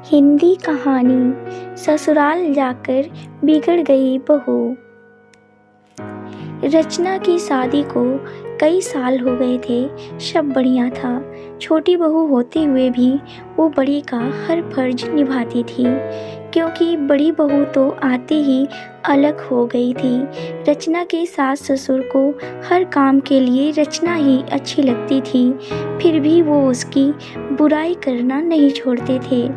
हिंदी कहानी ससुराल जाकर बिगड़ गई बहू। रचना की शादी को कई साल हो गए थे। सब बढ़िया था। छोटी बहू होते हुए भी वो बड़ी का हर फर्ज निभाती थी, क्योंकि बड़ी बहू तो आते ही अलग हो गई थी। रचना के सास ससुर को हर काम के लिए रचना ही अच्छी लगती थी, फिर भी वो उसकी बुराई करना नहीं छोड़ते थे।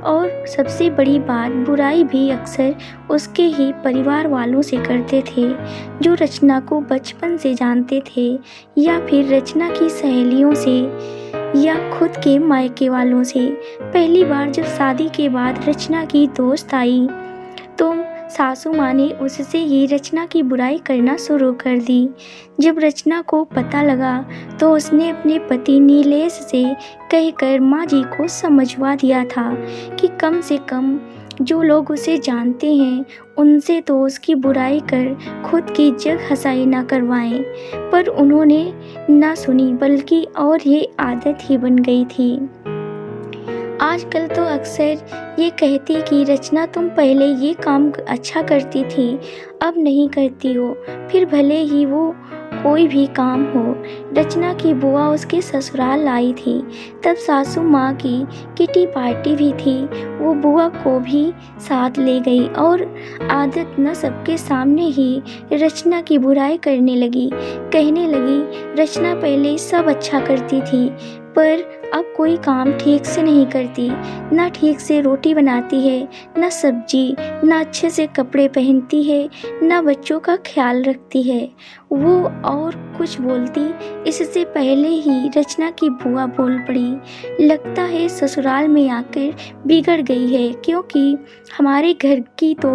और सबसे बड़ी बात, बुराई भी अक्सर उसके ही परिवार वालों से करते थे, जो रचना को बचपन से जानते थे, या फिर रचना की सहेलियों से, या खुद के मायके वालों से। पहली बार जब शादी के बाद रचना की दोस्त आई तो सासू माँ ने उससे ही रचना की बुराई करना शुरू कर दी। जब रचना को पता लगा तो उसने अपने पति नीलेश से कहकर माँ जी को समझवा दिया था कि कम से कम जो लोग उसे जानते हैं उनसे तो उसकी बुराई कर खुद की जग हंसाई ना करवाएं। पर उन्होंने ना सुनी, बल्कि और ये आदत ही बन गई थी। आजकल तो अक्सर ये कहती कि रचना तुम पहले ये काम अच्छा करती थी, अब नहीं करती हो, फिर भले ही वो कोई भी काम हो। रचना की बुआ उसके ससुराल आई थी, तब सासू माँ की किटी पार्टी भी थी। वो बुआ को भी साथ ले गई और आदत न सबके सामने ही रचना की बुराई करने लगी। कहने लगी, रचना पहले सब अच्छा करती थी, पर अब कोई काम ठीक से नहीं करती, ना ठीक से रोटी बनाती है, ना सब्जी, ना अच्छे से कपड़े पहनती है, ना बच्चों का ख्याल रखती है। वो और कुछ बोलती, इससे पहले ही रचना की बुआ बोल पड़ी, लगता है ससुराल में आकर बिगड़ गई है, क्योंकि हमारे घर की तो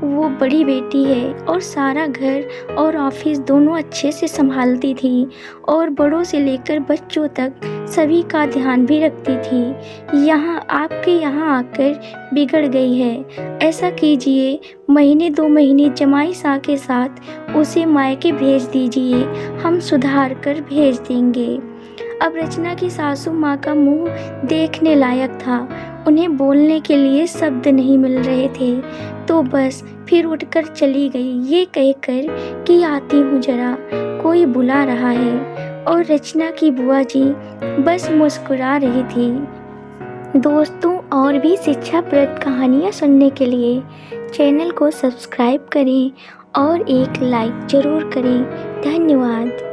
वो बड़ी बेटी है और सारा घर और ऑफिस दोनों अच्छे से संभालती थी, और बड़ों से लेकर बच्चों तक सभी का ध्यान भी रखती थी। यहाँ आपके यहाँ आकर बिगड़ गई है। ऐसा कीजिए, महीने 2 महीने जमाई सास के साथ उसे मायके भेज दीजिए, हम सुधार कर भेज देंगे। अब रचना की सासू माँ का मुंह देखने लायक था। उन्हें बोलने के लिए शब्द नहीं मिल रहे थे, तो बस फिर उठकर चली गई, ये कहकर कि आती हूँ जरा, कोई बुला रहा है। और रचना की बुआ जी बस मुस्कुरा रही थी। दोस्तों, और भी शिक्षाप्रद कहानियाँ सुनने के लिए चैनल को सब्सक्राइब करें और एक लाइक ज़रूर करें। धन्यवाद।